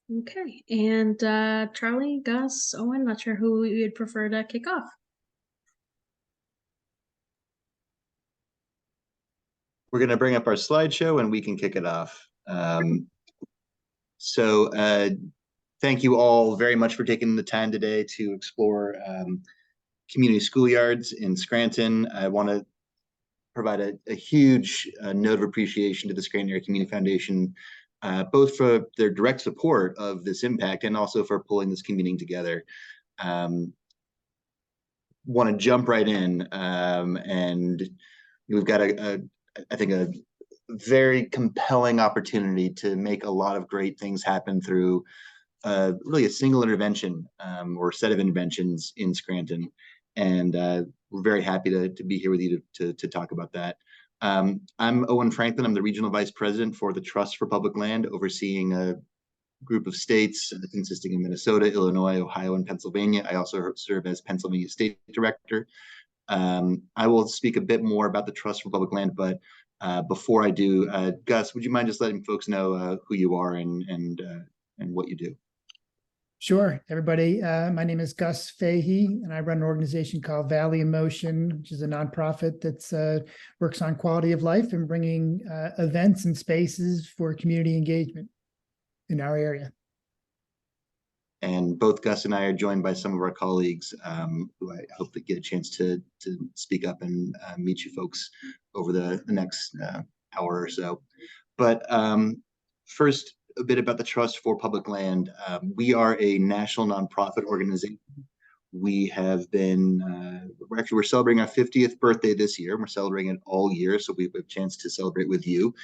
Okay, and Charlie, Gus, Owen, not sure who you'd prefer to kick off. We're going to bring up our slideshow and we can kick it off. So thank you all very much for taking the time today to explore community schoolyards in Scranton. I want to provide a huge note of appreciation to the Scranton Area Community Foundation, both for their direct support of this impact and also for pulling this community together. Want to jump right in, and we've got I think a very compelling opportunity to make a lot of great things happen through really a single intervention or set of interventions in Scranton. And we're very happy to be here with you to talk about that. I'm Owen Franklin. I'm the Regional Vice President for the Trust for Public Land, overseeing a group of states consisting of Minnesota, Illinois, Ohio, and Pennsylvania. I also serve as Pennsylvania State Director. I will speak a bit more about the Trust for Public Land, but before I do, Gus, would you mind just letting folks know who you are and what you do? Sure, everybody. My name is Gus Fahey, and I run an organization called Valley in Motion, which is a nonprofit that works on quality of life and bringing events and spaces for community engagement in our area. And both Gus and I are joined by some of our colleagues who I hope to get a chance to speak up and meet you folks over the next hour or so. But first, a bit about the Trust for Public Land. We are a national nonprofit organization. We have been, we're celebrating our 50th birthday this year. We're celebrating it all year, so we have a chance to celebrate with you.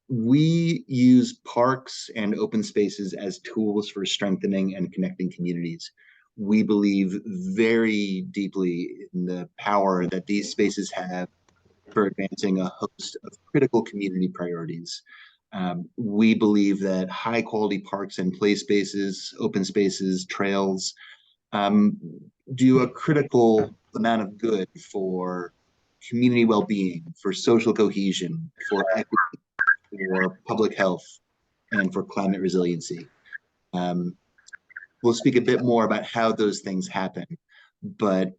We use parks and open spaces as tools for strengthening and connecting communities. We believe very deeply in the power that these spaces have for advancing a host of critical community priorities. We believe that high quality parks and play spaces, open spaces, trails do a critical amount of good for community well-being, for social cohesion, for equity, for public health, and for climate resiliency. We'll speak a bit more about how those things happen, but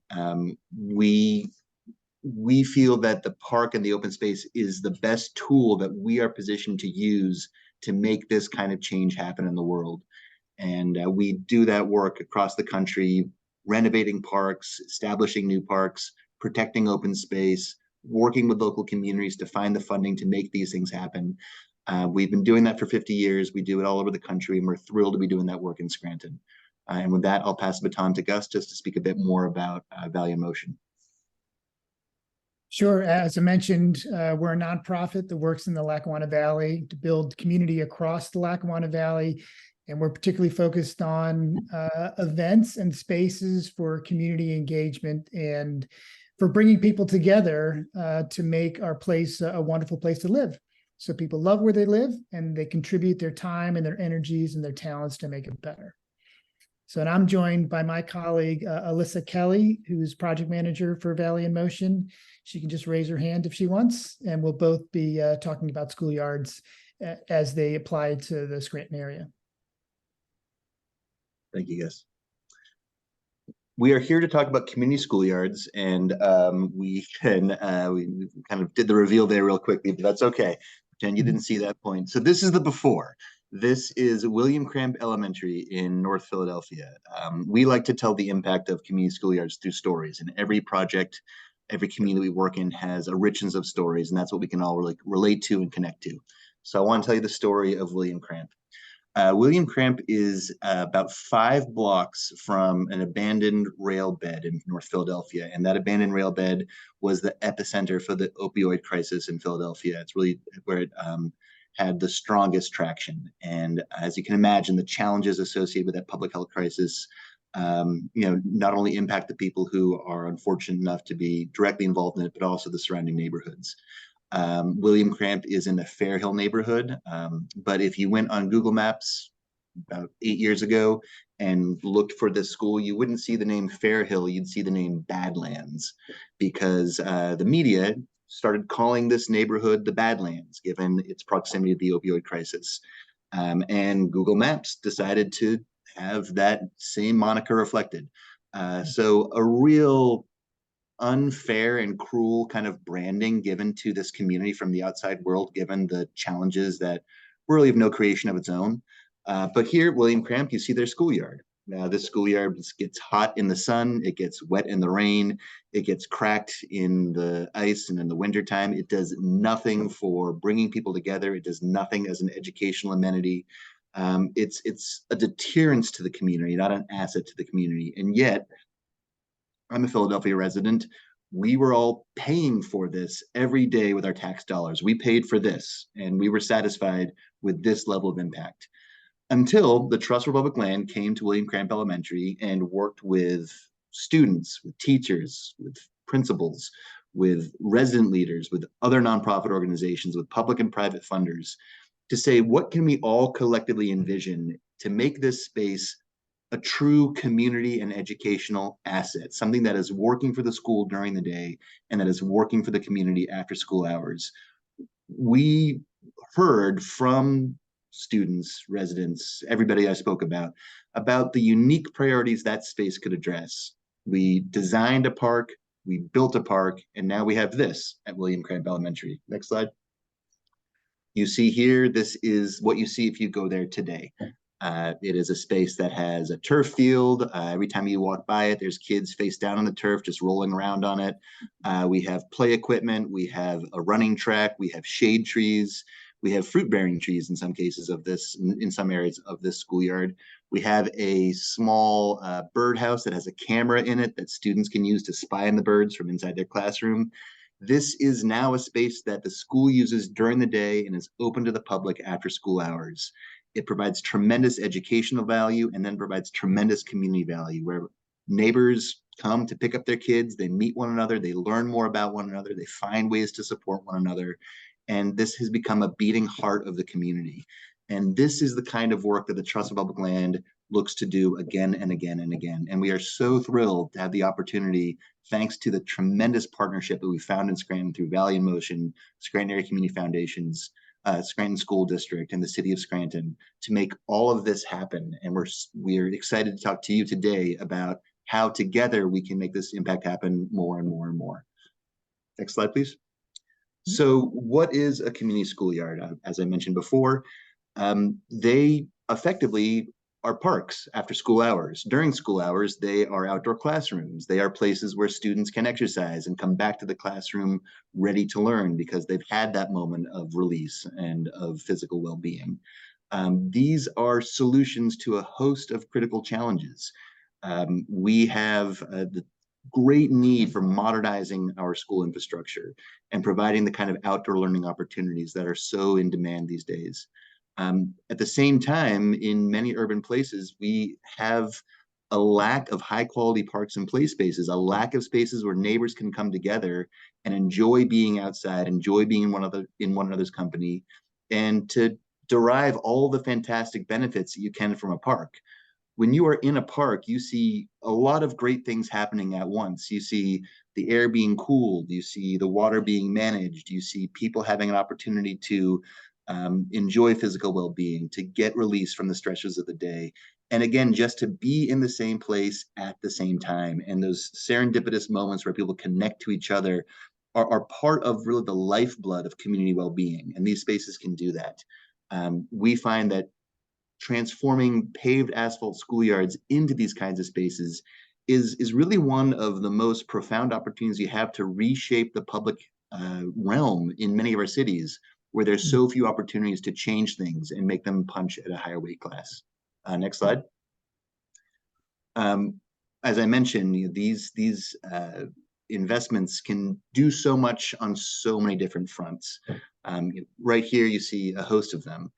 we feel that the park and the open space is the best tool that we are positioned to use to make this kind of change happen in the world. And we do that work across the country, renovating parks, establishing new parks, protecting open space, working with local communities to find the funding to make these things happen. We've been doing that for 50 years. We do it all over the country, and we're thrilled to be doing that work in Scranton. And with that, I'll pass the baton to Gus just to speak a bit more about Valley in Motion. Sure. As I mentioned, we're a nonprofit that works in the Lackawanna Valley to build community across the Lackawanna Valley. And we're particularly focused on events and spaces for community engagement and for bringing people together to make our place a wonderful place to live. So people love where they live and they contribute their time and their energies and their talents to make it better. So, and I'm joined by my colleague, Alyssa Kelly, who's project manager for Valley in Motion. She can just raise her hand if she wants, and we'll both be talking about schoolyards as they apply to the Scranton area. Thank you, Gus. We are here to talk about community schoolyards, and we kind of did the reveal there real quickly, but that's okay. Pretend you didn't see that point. So this is the before. This is William Cramp Elementary in North Philadelphia. We like to tell the impact of community schoolyards through stories, and every project, every community we work in has a richness of stories, and that's what we can all relate to and connect to. So I want to tell you the story of William Cramp. William Cramp is about 5 blocks from an abandoned rail bed in North Philadelphia, and that abandoned rail bed was the epicenter for the opioid crisis in Philadelphia. It's really where it had the strongest traction. And as you can imagine, the challenges associated with that public health crisis, not only impact the people who are unfortunate enough to be directly involved in it, but also the surrounding neighborhoods. William Cramp is in the Fair Hill neighborhood, but if you went on Google Maps about 8 years ago and looked for this school, you wouldn't see the name Fair Hill, you'd see the name Badlands, because the media started calling this neighborhood the Badlands, given its proximity to the opioid crisis. And Google Maps decided to have that same moniker reflected. So a real unfair and cruel kind of branding given to this community from the outside world, given the challenges that really have no creation of its own. But here at William Cramp, you see their schoolyard. Now, this schoolyard gets hot in the sun, it gets wet in the rain, it gets cracked in the ice and in the wintertime. It does nothing for bringing people together. It does nothing as an educational amenity. It's a deterrence to the community, not an asset to the community. And yet, I'm a Philadelphia resident. We were all paying for this every day with our tax dollars. We paid for this, and we were satisfied with this level of impact until the Trust for Public Land came to William Cramp Elementary and worked with students, with teachers, with principals, with resident leaders, with other nonprofit organizations, with public and private funders to say, what can we all collectively envision to make this space a true community and educational asset, something that is working for the school during the day and that is working for the community after school hours. We heard from students, residents, everybody I spoke about the unique priorities that space could address. We designed a park, we built a park, and now we have this at William Cramp Elementary. Next slide. You see here, this is what you see if you go there today. It is a space that has a turf field. Every time you walk by it, there's kids face down on the turf, just rolling around on it. We have play equipment. We have a running track. We have shade trees. We have fruit-bearing trees in some cases of this, in some areas of this schoolyard. We have a small birdhouse that has a camera in it that students can use to spy on the birds from inside their classroom. This is now a space that the school uses during the day and is open to the public after school hours. It provides tremendous educational value and then provides tremendous community value where neighbors come to pick up their kids, they meet one another, they learn more about one another, they find ways to support one another. And this has become a beating heart of the community. And this is the kind of work that the Trust for Public Land looks to do again and again and again. And we are so thrilled to have the opportunity, thanks to the tremendous partnership that we found in Scranton through Valley in Motion, Scranton Area Community Foundations, Scranton School District and the city of Scranton to make all of this happen. And we're excited to talk to you today about how together we can make this impact happen more and more and more. Next slide, please. So what is a community schoolyard? As I mentioned before, they effectively are parks after school hours. During school hours, they are outdoor classrooms. They are places where students can exercise and come back to the classroom ready to learn because they've had that moment of release and of physical well-being. These are solutions to a host of critical challenges. We have the great need for modernizing our school infrastructure and providing the kind of outdoor learning opportunities that are so in demand these days. At the same time, in many urban places, we have a lack of high quality parks and play spaces, a lack of spaces where neighbors can come together and enjoy being outside, enjoy being in one another's company, and to derive all the fantastic benefits that you can from a park. When you are in a park, you see a lot of great things happening at once. You see the air being cooled, you see the water being managed, you see people having an opportunity to enjoy physical well-being, to get release from the stresses of the day. And again, just to be in the same place at the same time. And those serendipitous moments where people connect to each other are part of really the lifeblood of community well-being. And these spaces can do that. We find that transforming paved asphalt schoolyards into these kinds of spaces is really one of the most profound opportunities you have to reshape the public realm in many of our cities, where there's so few opportunities to change things and make them punch at a higher weight class. Next slide. As I mentioned, these investments can do so much on so many different fronts. Right here, you see a host of them.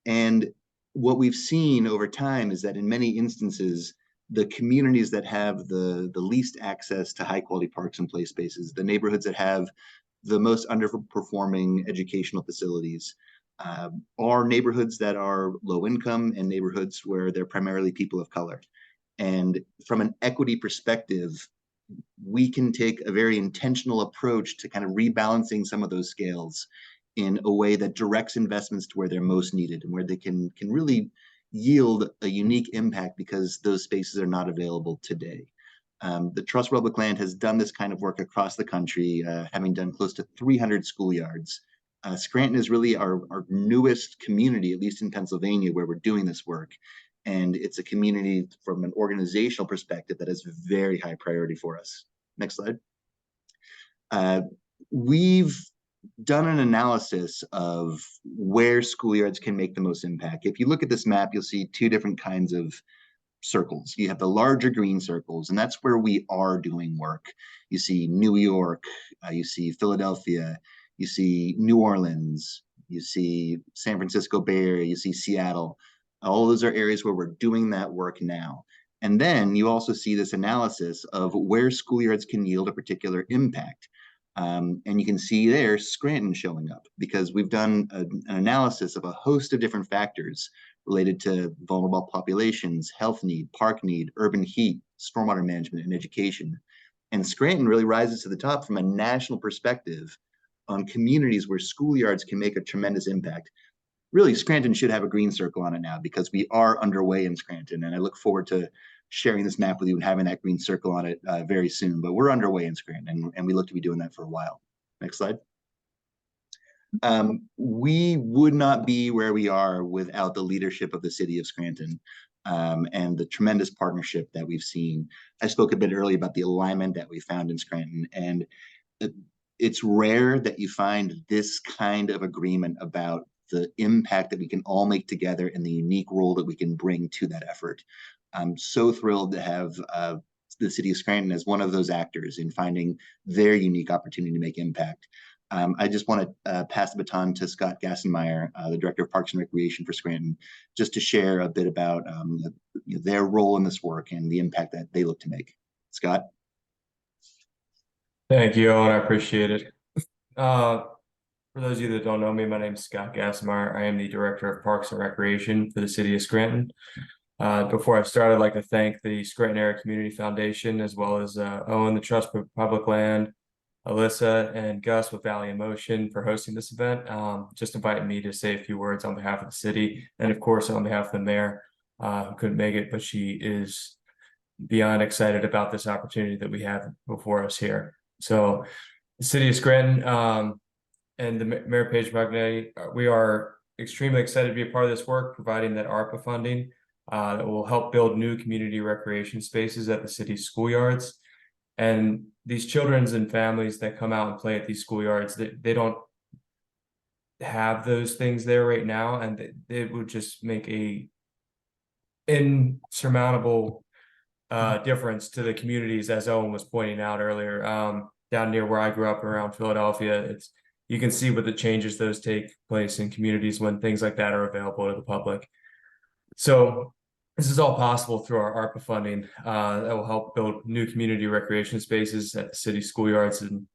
And what we've seen over time is that in many instances, the communities that have the least access to high quality parks and play spaces, the neighborhoods that have the most underperforming educational facilities, are neighborhoods that are low income and neighborhoods where they're primarily people of color. And from an equity perspective, we can take a very intentional approach to kind of rebalancing some of those scales in a way that directs investments to where they're most needed and where they can really yield a unique impact because those spaces are not available today. The Trust for Public Land has done this kind of work across the country, having done close to 300 schoolyards. Scranton is really our newest community, at least in Pennsylvania, where we're doing this work. And it's a community from an organizational perspective that is very high priority for us. Next slide. We've done an analysis of where schoolyards can make the most impact. If you look at this map, you'll see two different kinds of circles. You have the larger green circles, and that's where we are doing work. You see New York, you see Philadelphia, you see New Orleans, you see San Francisco Bay Area, you see Seattle. All those are areas where we're doing that work now. And then you also see this analysis of where schoolyards can yield a particular impact. And you can see there Scranton showing up because we've done an analysis of a host of different factors related to vulnerable populations, health need, park need, urban heat, stormwater management, and education. And Scranton really rises to the top from a national perspective on communities where schoolyards can make a tremendous impact. Really, Scranton should have a green circle on it now because we are underway in Scranton. And I look forward to sharing this map with you and having that green circle on it very soon. But we're underway in Scranton, and we look to be doing that for a while. Next slide. We would not be where we are without the leadership of the city of Scranton and the tremendous partnership that we've seen. I spoke a bit earlier about the alignment that we found in Scranton, and it's rare that you find this kind of agreement about the impact that we can all make together and the unique role that we can bring to that effort. I'm so thrilled to have the city of Scranton as one of those actors in finding their unique opportunity to make impact. I just want to pass the baton to Scott Gassenmeyer, the Director of Parks and Recreation for Scranton, just to share a bit about their role in this work and the impact that they look to make. Scott? Thank you, Owen. I appreciate it. For those of you that don't know me, my name is Scott Gassenmeyer. I am the Director of Parks and Recreation for the City of Scranton. Before I start, I'd like to thank the Scranton Area Community Foundation, as well as Owen, the Trust for Public Land, Alyssa, and Gus with Valley in Motion for hosting this event. Just inviting me to say a few words on behalf of the city, and of course on behalf of the mayor, who couldn't make it, but she is beyond excited about this opportunity that we have before us here. So the City of Scranton and the Mayor Paige Magnetti, we are extremely excited to be a part of this work, providing that ARPA funding that will help build new community recreation spaces at the city's schoolyards. And these children's and families that come out and play at these schoolyards, they don't have those things there right now, and it would just make a insurmountable difference to the communities, as Owen was pointing out earlier. Down near where I grew up around Philadelphia, you can see what the changes those take place in communities when things like that are available to the public. So this is all possible through our ARPA funding that will help build new community recreation spaces at the city schoolyards. And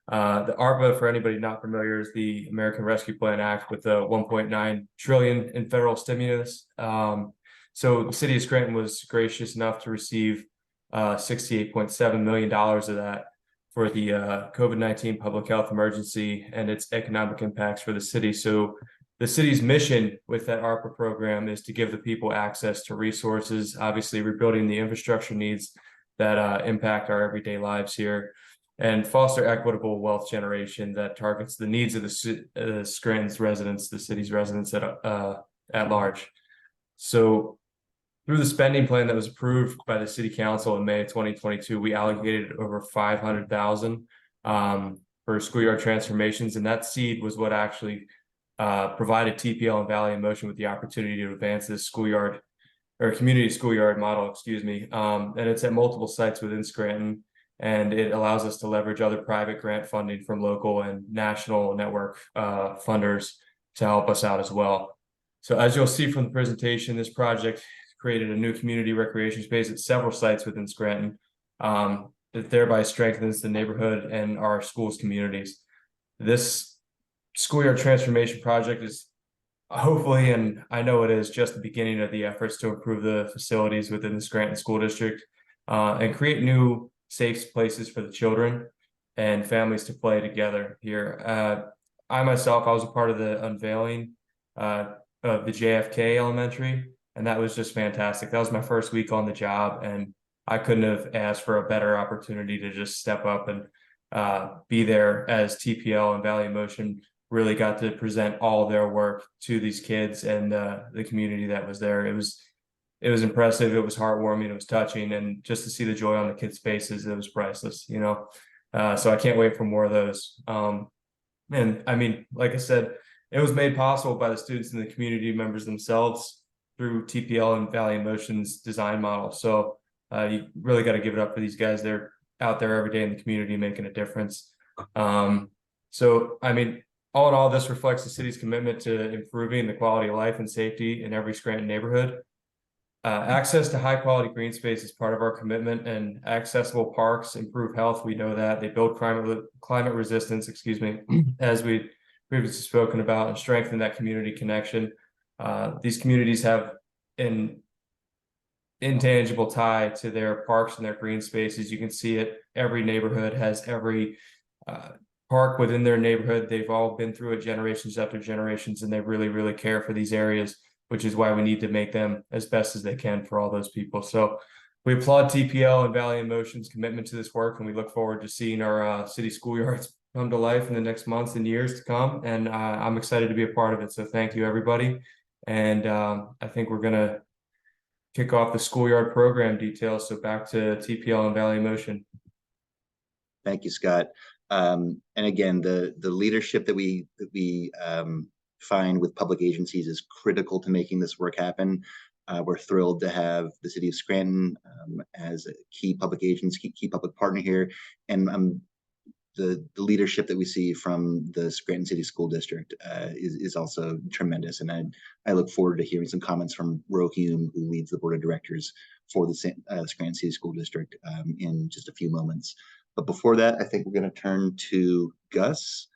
the ARPA, for anybody not familiar, is the American Rescue Plan Act with the $1.9 trillion in federal stimulus. So the city of Scranton was gracious enough to receive $68.7 million of that for the COVID-19 public health emergency and its economic impacts for the city. So the city's mission with that ARPA program is to give the people access to resources, obviously rebuilding the infrastructure needs that impact our everyday lives here, and foster equitable wealth generation that targets the needs of the Scranton's residents, the city's residents at large. So through the spending plan that was approved by the city council in May of 2022, we allocated over $500,000 for schoolyard transformations, and that seed was what actually provided TPL and Valley in Motion with the opportunity to advance this schoolyard or community schoolyard model, and it's at multiple sites within Scranton, and it allows us to leverage other private grant funding from local and national network funders to help us out as well. So as you'll see from the presentation, this project created a new community recreation space at several sites within Scranton that thereby strengthens the neighborhood and our schools communities. This schoolyard transformation project is hopefully, and I know it is, just the beginning of the efforts to improve the facilities within the Scranton School District and create new safe places for the children and families to play together here. I myself, I was a part of the unveiling of the JFK Elementary, and that was just fantastic. That was my first week on the job, and I couldn't have asked for a better opportunity to just step up and be there as TPL and Valley Motion really got to present all their work to these kids and the community that was there. It was impressive. It was heartwarming. It was touching, and just to see the joy on the kids' faces, it was priceless. So I can't wait for more of those. And I mean, like I said, it was made possible by the students and the community members themselves through TPL and Valley Motion's design model. So you really got to give it up for these guys. They're out there every day in the community making a difference. So, I mean, all in all, this reflects the city's commitment to improving the quality of life and safety in every Scranton neighborhood. Access to high quality green space is part of our commitment, and accessible parks improve health. We know that they build climate resistance, as we previously spoken about, and strengthen that community connection. These communities have an intangible tie to their parks and their green spaces. You can see it. Every neighborhood has every park within their neighborhood. They've all been through it generations after generations, and they really, really care for these areas, which is why we need to make them as best as they can for all those people. So we applaud TPL and Valley Motion's commitment to this work, and we look forward to seeing our city schoolyards come to life in the next months and years to come. And I'm excited to be a part of it. So thank you, everybody. And I think we're gonna kick off the schoolyard program details. So back to TPL and Valley Motion. Thank you, Scott. And again, the leadership that we find with public agencies is critical to making this work happen. We're thrilled to have the city of Scranton as a key public agency, key public partner here, and the leadership that we see from the Scranton City School District is also tremendous. And I look forward to hearing some comments from Ro Hume, who leads the board of directors for the Scranton City School District in just a few moments. But before that, I think we're going to turn to Gus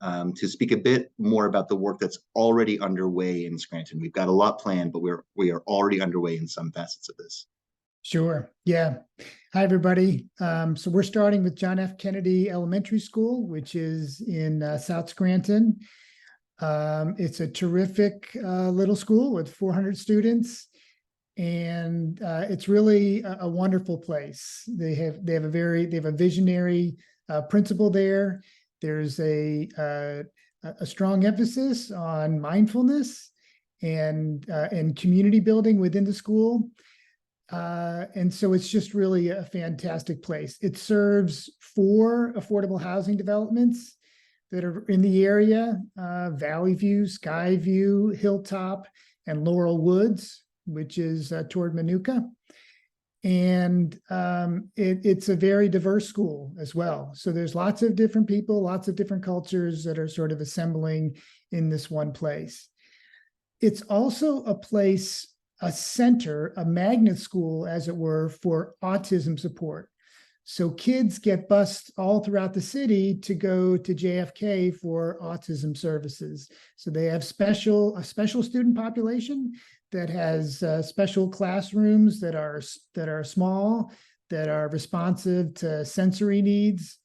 to speak a bit more about the work that's already underway in Scranton. We've got a lot planned, but we are already underway in some facets of this. Sure. Yeah. Hi, everybody. So we're starting with John F. Kennedy Elementary School, which is in South Scranton. It's a terrific little school with 400 students. And it's really a wonderful place. They have a visionary principal there. There's a strong emphasis on mindfulness and community building within the school. And so it's just really a fantastic place. It serves 4 affordable housing developments that are in the area: Valley View, Sky View, Hilltop, and Laurel Woods, which is toward Manuka. And it's a very diverse school as well. So there's lots of different people, lots of different cultures that are sort of assembling in this one place. It's also a place, a center, a magnet school, as it were, for autism support. So kids get bused all throughout the city to go to JFK for autism services. So they have a special student population that has special classrooms that are small, that are responsive to sensory needs.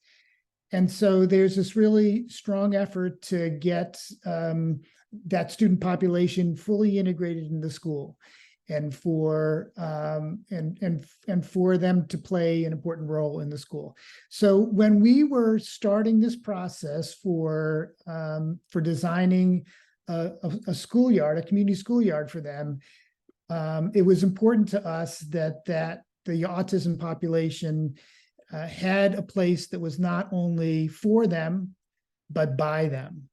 And so there's this really strong effort to get that student population fully integrated in the school, and for for them to play an important role in the school. So when we were starting this process for designing a schoolyard, a community schoolyard for them, it was important to us that the autism population had a place that was not only for them, but by them.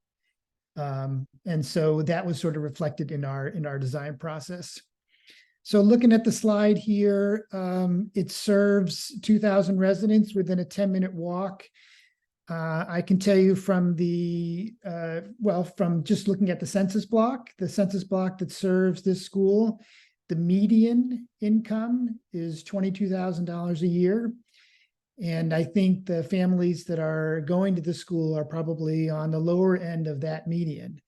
And so that was sort of reflected in our design process. So looking at the slide here, it serves 2,000 residents within a 10-minute walk. I can tell you from from just looking at the census block that serves this school, the median income is $22,000 a year. And I think the families that are going to the school are probably on the lower end of that median.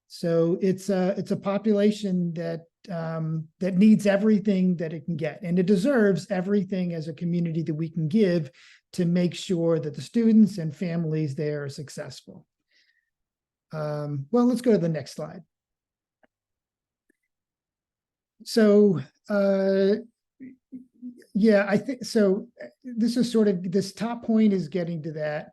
So it's a population that needs everything that it can get, and it deserves everything as a community that we can give to make sure that the students and families there are successful. Well, let's go to the next slide. So, yeah, I think so. This is sort of, this top point is getting to that,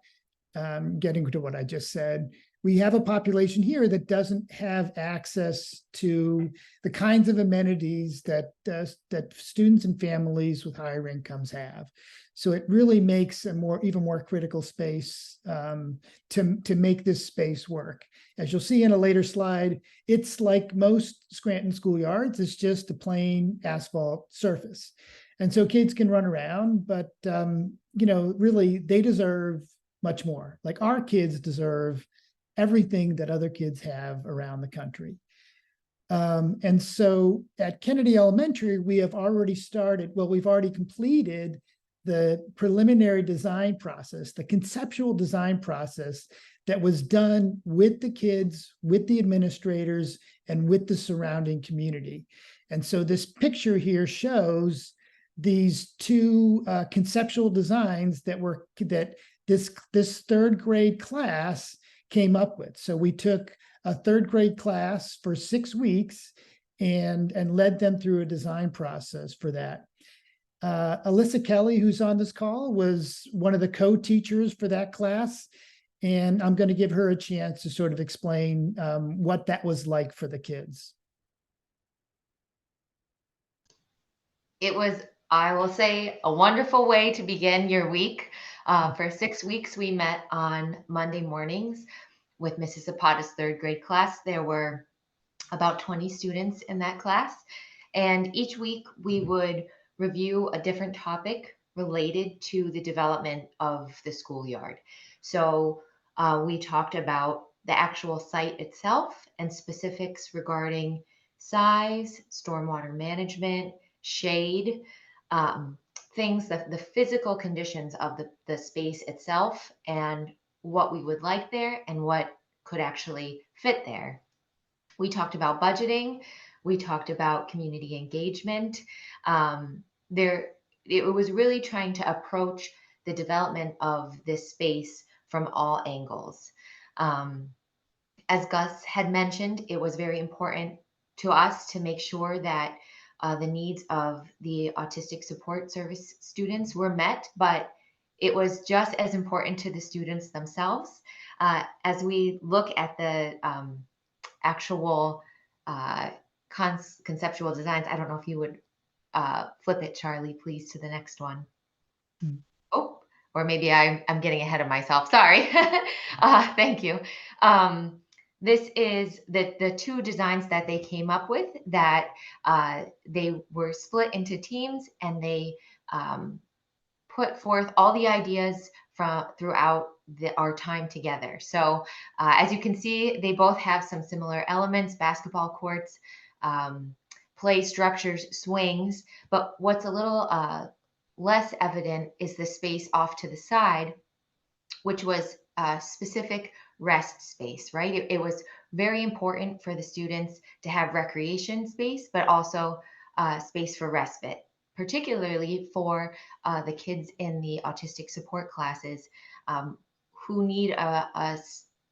getting to what I just said. We have a population here that doesn't have access to the kinds of amenities that that students and families with higher incomes have. So it really makes a even more critical space to make this space work. As you'll see in a later slide, it's like most Scranton schoolyards, it's just a plain asphalt surface. And so kids can run around, but you know, really they deserve much more. Like our kids deserve everything that other kids have around the country. And so at Kennedy Elementary, we have already started, well, we've already completed the preliminary design process, the conceptual design process that was done with the kids, with the administrators, and with the surrounding community. And so this picture here shows these two conceptual designs that this third grade class came up with. So we took a third grade class for 6 weeks and led them through a design process for that. Alyssa Kelly, who's on this call, was one of the co-teachers for that class. And I'm going to give her a chance to sort of explain what that was like for the kids. It was, I will say, a wonderful way to begin your week. For 6 weeks, we met on Monday mornings with Mrs. Zapata's third grade class. There were about 20 students in that class. And each week we would review a different topic related to the development of the schoolyard. So we talked about the actual site itself and specifics regarding size, stormwater management, shade, things, the physical conditions of the space itself and what we would like there and what could actually fit there. We talked about budgeting. We talked about community engagement. It was really trying to approach the development of this space from all angles. As Gus had mentioned, it was very important to us to make sure that the needs of the autistic support service students were met, but it was just as important to the students themselves. As we look at the actual conceptual designs, I don't know if you would flip it, Charlie, please, to the next one. Oh, or maybe I'm getting ahead of myself. Sorry. Thank you. This is the two designs that they came up with that they were split into teams and they put forth all the ideas throughout our time together. So as you can see, they both have some similar elements: basketball courts, play structures, swings. But what's a little less evident is the space off to the side, which was a specific rest space, right? It was very important for the students to have recreation space, but also space for respite, particularly for the kids in the autistic support classes who need a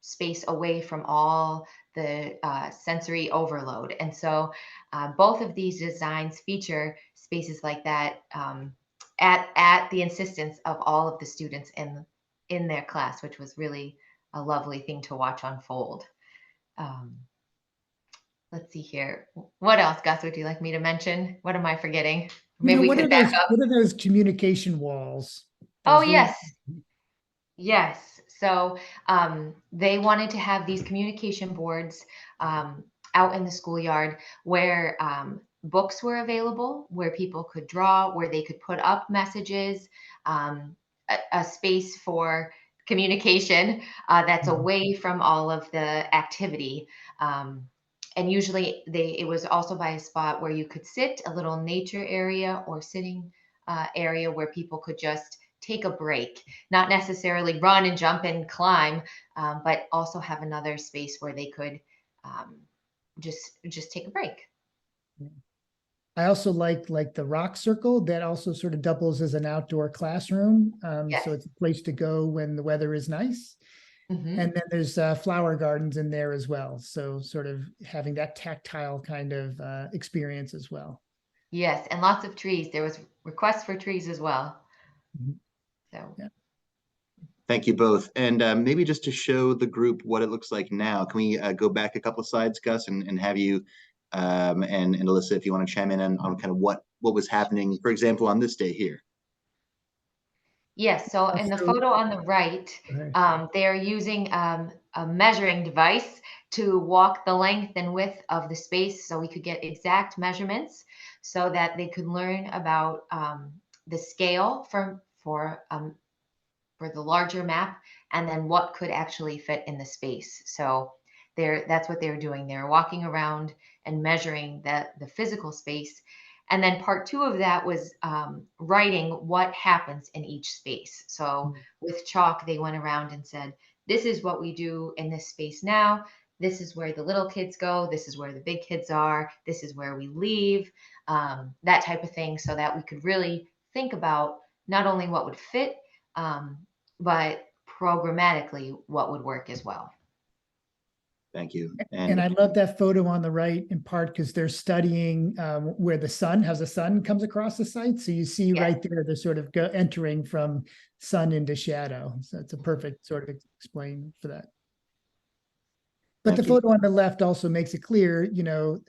space away from all the sensory overload. And so both of these designs feature spaces like that at the insistence of all of the students in their class, which was really a lovely thing to watch unfold. Let's see here. What else, Gus, would you like me to mention? What am I forgetting? Maybe we could back up. What are those communication walls? Oh, yes. Yes. So they wanted to have these communication boards out in the schoolyard where books were available, where people could draw, where they could put up messages, a space for communication that's away from all of the activity. And usually it was also by a spot where you could sit, a little nature area or sitting area where people could just take a break, not necessarily run and jump and climb, but also have another space where they could just take a break. I also like the rock circle that also sort of doubles as an outdoor classroom. Yes. So it's a place to go when the weather is nice. And then there's flower gardens in there as well. So sort of having that tactile kind of experience as well. Yes, and lots of trees. There was requests for trees as well. Mhm. So Yeah. Thank you both. And maybe just to show the group what it looks like now, can we go back a couple of slides, Gus, and have you and Alyssa, if you want to chime in on kind of what was happening, for example, on this day here. yes, so in the photo on the right, they're using a measuring device to walk the length and width of the space so we could get exact measurements so that they could learn about the scale for the larger map and then what could actually fit in the space. So that's what they're doing. They're walking around and measuring the physical space. And then part 2 of that was writing what happens in each space. So with chalk, they went around and said, this is what we do in this space now. This is where the little kids go. This is where the big kids are. This is where we leave, that type of thing, so that we could really think about not only what would fit, but programmatically what would work as well. Thank you. And I love that photo on the right in part because they're studying where the sun comes across the site. So you see right there, they're sort of entering from sun into shadow. So it's a perfect sort of explain for that. But the photo on the left also makes it clear, you know,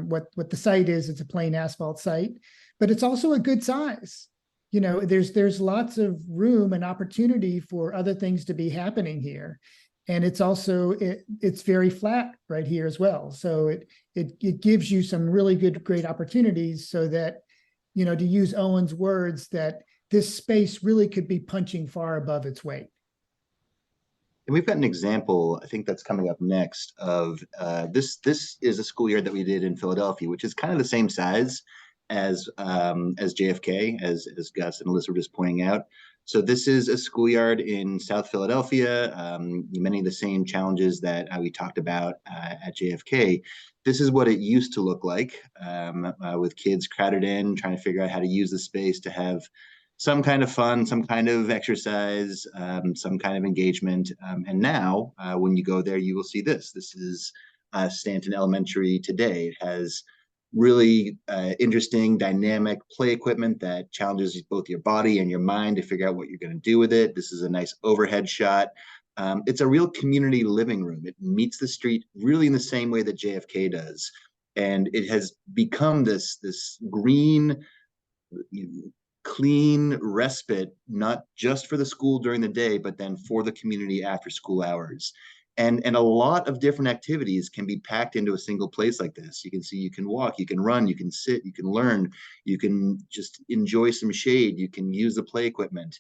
what the site is. It's a plain asphalt site, but it's also a good size. You know, there's lots of room and opportunity for other things to be happening here. And it's also, it's very flat right here as well. So it gives you some really great opportunities so that, you know, to use Owen's words, that this space really could be punching far above its weight. And we've got an example, I think that's coming up next, of this is a schoolyard that we did in Philadelphia, which is kind of the same size as JFK, as Gus and Alyssa were just pointing out. So this is a schoolyard in South Philadelphia, many of the same challenges that we talked about at JFK. This is what it used to look like, with kids crowded in, trying to figure out how to use the space to have some kind of fun, some kind of exercise, some kind of engagement. And now, when you go there, you will see this. This is Scranton Elementary today. It has really interesting, dynamic play equipment that challenges both your body and your mind to figure out what you're going to do with it. This is a nice overhead shot. It's a real community living room. It meets the street really in the same way that JFK does. And it has become this green, clean respite, not just for the school during the day, but then for the community after school hours. And a lot of different activities can be packed into a single place like this. You can see, you can walk, you can run, you can sit, you can learn, you can just enjoy some shade, you can use the play equipment.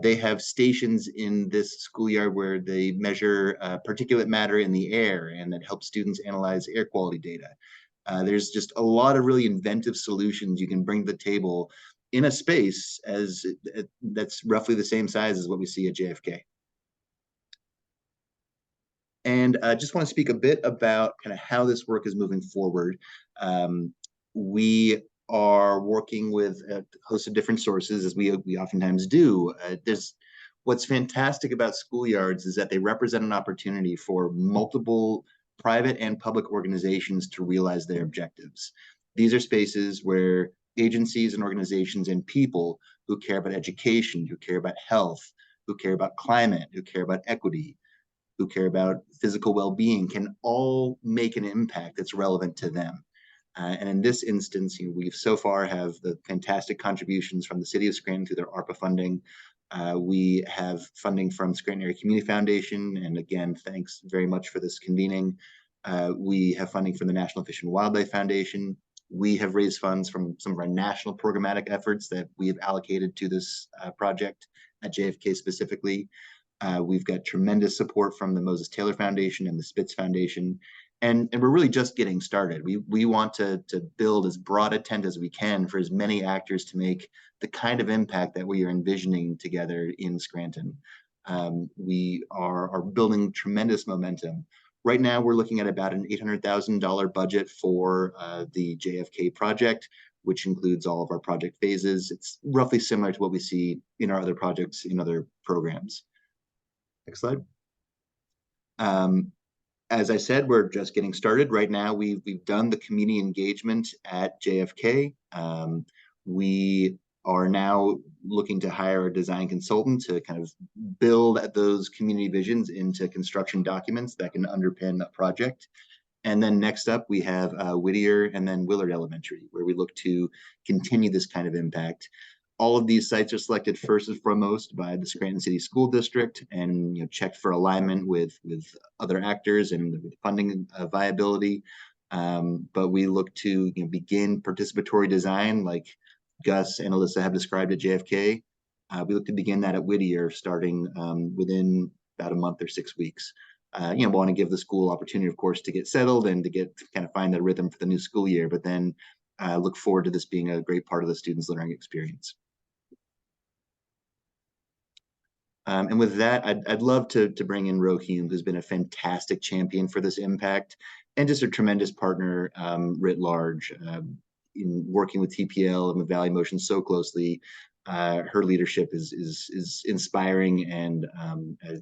They have stations in this schoolyard where they measure particulate matter in the air, and that helps students analyze air quality data. There's just a lot of really inventive solutions you can bring to the table in a space that's roughly the same size as what we see at JFK. And I just want to speak a bit about kind of how this work is moving forward. We are working with a host of different sources, as we oftentimes do. What's fantastic about schoolyards is that they represent an opportunity for multiple private and public organizations to realize their objectives. These are spaces where agencies and organizations and people who care about education, who care about health, who care about climate, who care about equity, who care about physical well-being can all make an impact that's relevant to them. And in this instance, we've so far have the fantastic contributions from the city of Scranton through their ARPA funding. We have funding from Scranton Area Community Foundation. And again, thanks very much for this convening. We have funding from the National Fish and Wildlife Foundation. We have raised funds from some of our national programmatic efforts that we have allocated to this project at JFK specifically. We've got tremendous support from the Moses Taylor Foundation and the Spitz Foundation. And we're really just getting started. We want to build as broad a tent as we can for as many actors to make the kind of impact that we are envisioning together in Scranton. We are building tremendous momentum. Right now, we're looking at about an $800,000 budget for the JFK project, which includes all of our project phases. It's roughly similar to what we see in our other projects in other programs. Next slide. As I said, we're just getting started right now. We've done the community engagement at JFK. We are now looking to hire a design consultant to kind of build those community visions into construction documents that can underpin a project. And then next up, we have Whittier and then Willard Elementary, where we look to continue this kind of impact. All of these sites are selected first and foremost by the Scranton City School District and checked for alignment with other actors and with funding viability. But we look to begin participatory design like Gus and Alyssa have described at JFK. We look to begin that at Whittier starting within about a month or 6 weeks. Want to give the school opportunity, of course, to get settled and to kind of find the rhythm for the new school year, but then look forward to this being a great part of the students' learning experience. And with that, I'd love to bring in Ro Hume, who's been a fantastic champion for this impact and just a tremendous partner writ large in working with TPL and with Valley Motion so closely. Her leadership is inspiring, and I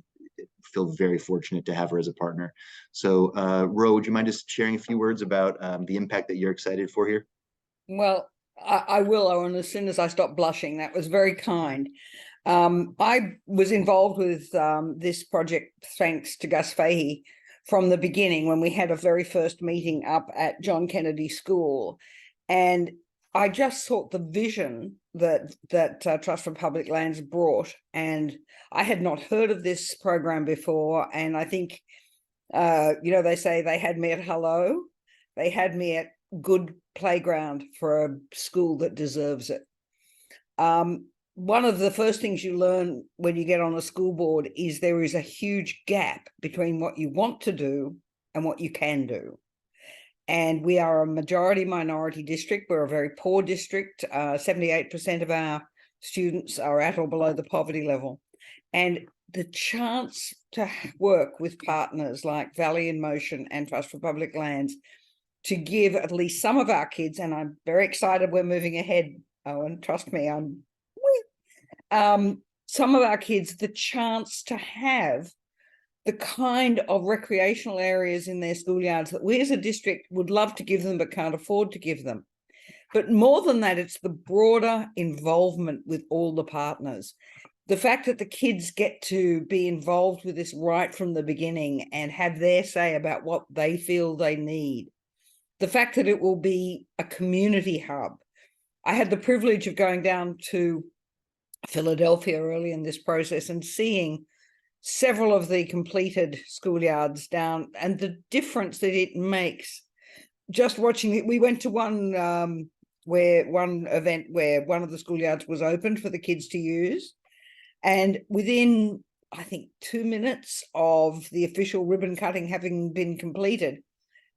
feel very fortunate to have her as a partner. So Ro, would you mind just sharing a few words about the impact that you're excited for here? Well, I will, Owen, as soon as I stop blushing. That was very kind. I was involved with this project thanks to Gus Fahey from the beginning when we had a very first meeting up at John Kennedy School. And I just thought the vision that Trust for Public Lands brought, and I had not heard of this program before. And I think, they say they had me at hello. They had me at good playground for a school that deserves it. One of the first things you learn when you get on a school board is there is a huge gap between what you want to do and what you can do. And we are a majority minority district. We're a very poor district. 78% of our students are at or below the poverty level. And the chance to work with partners like Valley in Motion and Trust for Public Lands to give at least some of our kids, and I'm very excited we're moving ahead, Owen, trust me, some of our kids the chance to have the kind of recreational areas in their schoolyards that we as a district would love to give them but can't afford to give them. But more than that, it's the broader involvement with all the partners. The fact that the kids get to be involved with this right from the beginning and have their say about what they feel they need. The fact that it will be a community hub. I had the privilege of going down to Philadelphia early in this process and seeing several of the completed schoolyards down and the difference that it makes. Just watching it, we went to one event where one of the schoolyards was opened for the kids to use, and within I think 2 minutes of the official ribbon cutting having been completed,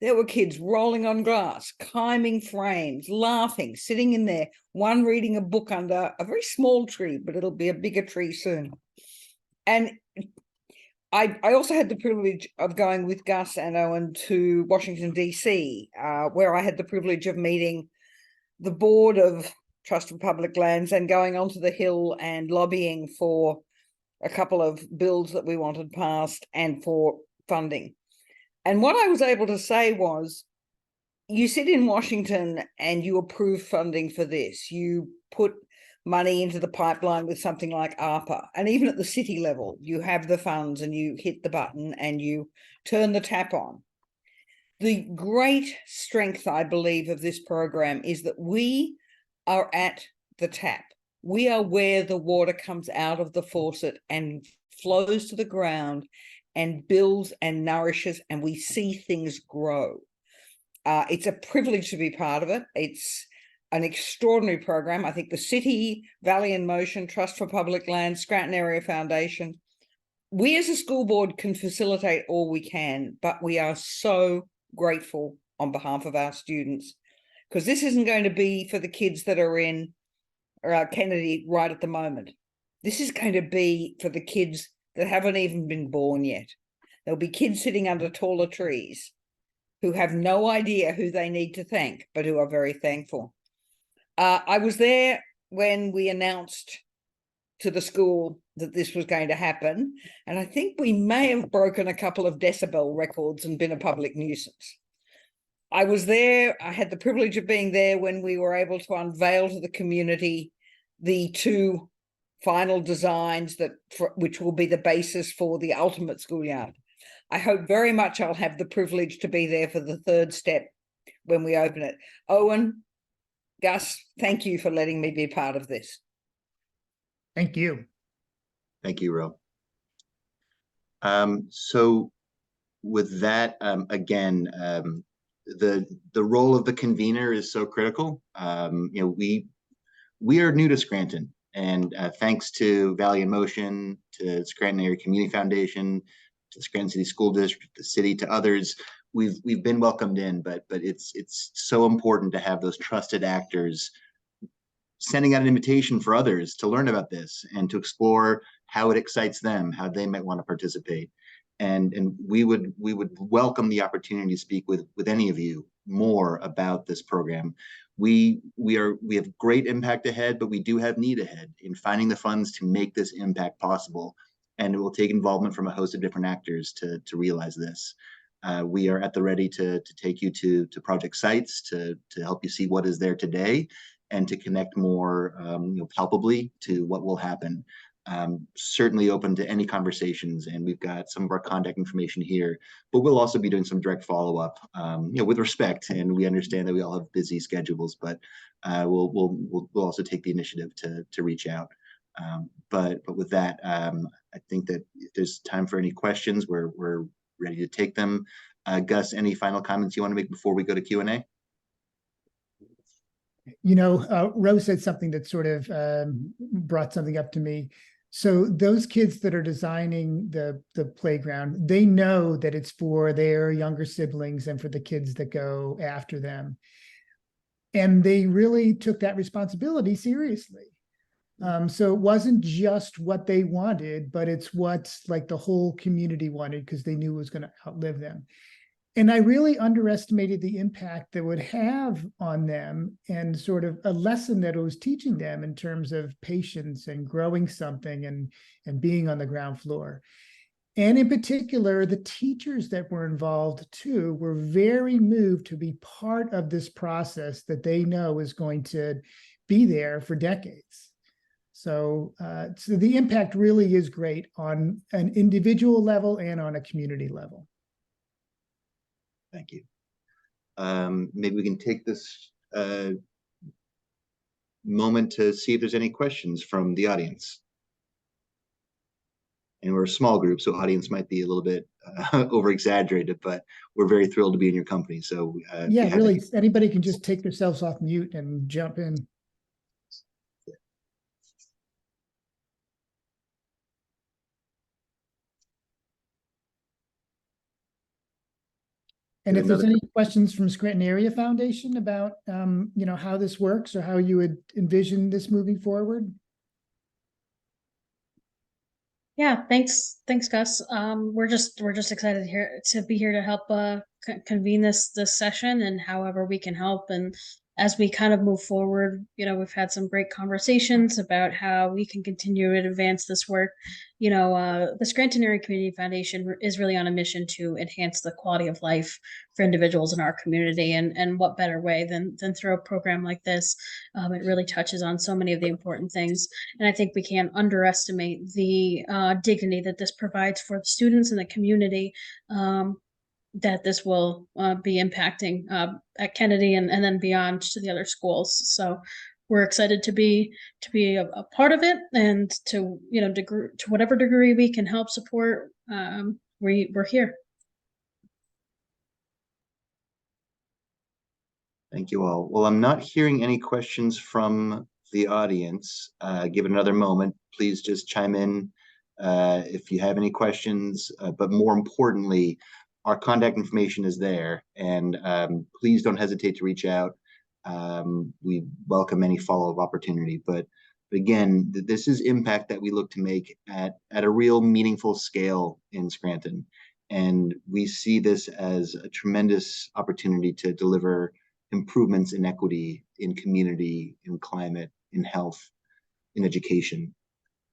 there were kids rolling on glass, climbing frames, laughing, sitting in there, one reading a book under a very small tree, but it'll be a bigger tree soon. And I also had the privilege of going with Gus and Owen to Washington, D.C., where I had the privilege of meeting the board of Trust for Public Lands and going onto the Hill and lobbying for a couple of bills that we wanted passed and for funding. And what I was able to say was, you sit in Washington and you approve funding for this. You put money into the pipeline with something like ARPA. And even at the city level, you have the funds and you hit the button and you turn the tap on. The great strength, I believe, of this program is that we are at the tap. We are where the water comes out of the faucet and flows to the ground and builds and nourishes, and we see things grow. It's a privilege to be part of it. It's an extraordinary program. I think the city, Valley in Motion, Trust for Public Lands, Scranton Area Foundation, we as a school board can facilitate all we can, but we are so grateful on behalf of our students, because this isn't going to be for the kids that are in Kennedy right at the moment. This is going to be for the kids that haven't even been born yet. There'll be kids sitting under taller trees who have no idea who they need to thank, but who are very thankful. I was there when we announced to the school that this was going to happen. And I think we may have broken a couple of decibel records and been a public nuisance. I was there. I had the privilege of being there when we were able to unveil to the community the 2 final designs which will be the basis for the ultimate schoolyard. I hope very much I'll have the privilege to be there for the 3rd step when we open it. Owen, Gus, thank you for letting me be part of this. Thank you. Thank you, Ro. So with that, again, the role of the convener is so critical. We are new to Scranton, and thanks to Valley in Motion, to Scranton Area Community Foundation, to the Scranton City School District, the city, to others, we've been welcomed in. But it's so important to have those trusted actors sending out an invitation for others to learn about this and to explore how it excites them, how they might want to participate. And we would welcome the opportunity to speak with any of you more about this program. We have great impact ahead, but we do have need ahead in finding the funds to make this impact possible. And it will take involvement from a host of different actors to realize this. We are at the ready to take you to project sites, to help you see what is there today, and to connect more palpably to what will happen. Certainly open to any conversations, and we've got some of our contact information here, but we'll also be doing some direct follow-up with respect, and we understand that we all have busy schedules, but we'll also take the initiative to reach out. But with that, I think that if there's time for any questions, we're ready to take them. Gus, any final comments you want to make before we go to Q&A? Rose said something that sort of brought something up to me. So those kids that are designing the playground, they know that it's for their younger siblings and for the kids that go after them. And they really took that responsibility seriously. So it wasn't just what they wanted, but it's what like the whole community wanted, because they knew it was going to outlive them. And I really underestimated the impact that would have on them, and sort of a lesson that it was teaching them in terms of patience and growing something and being on the ground floor. And in particular, the teachers that were involved too were very moved to be part of this process that they know is going to be there for decades. So the impact really is great on an individual level and on a community level. Thank you. Maybe we can take this moment to see if there's any questions from the audience. And we're a small group, so audience might be a little bit over-exaggerated, but we're very thrilled to be in your company. So yeah, really, anybody can just take themselves off mute and jump in. And if there's any questions from Scranton Area Foundation about, how this works or how you would envision this moving forward. Yeah, thanks, Gus. We're just excited to be here to help convene this session, and however we can help. And as we kind of move forward, we've had some great conversations about how we can continue to advance this work. The Scranton Area Community Foundation is really on a mission to enhance the quality of life for individuals in our community, and what better way than through a program like this. It really touches on so many of the important things, and I think we can't underestimate the dignity that this provides for the students in the community. That this will be impacting at Kennedy and then beyond to the other schools. So we're excited to be a part of it, and to to whatever degree we can help support. We're here. Thank you all. Well, I'm not hearing any questions from the audience. Give it another moment. Please just chime in if you have any questions, but more importantly, our contact information is there, and please don't hesitate to reach out. We welcome any follow-up opportunity, but again, this is impact that we look to make at a real meaningful scale in Scranton. And we see this as a tremendous opportunity to deliver improvements in equity, in community, in climate, in health, in education.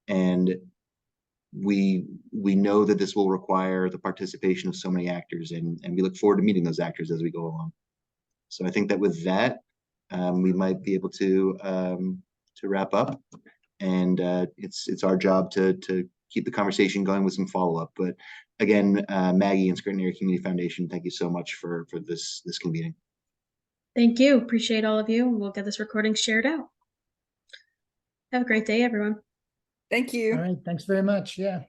And we know that this will require the participation of so many actors, and we look forward to meeting those actors as we go along. So I think that with that, we might be able to wrap up, and it's our job to keep the conversation going with some follow-up. But again, Maggie and Scranton Area Community Foundation, thank you so much for this convening. Thank you. Appreciate all of you. We'll get this recording shared out. Have a great day, everyone. Thank you. All right, thanks very much. Yeah.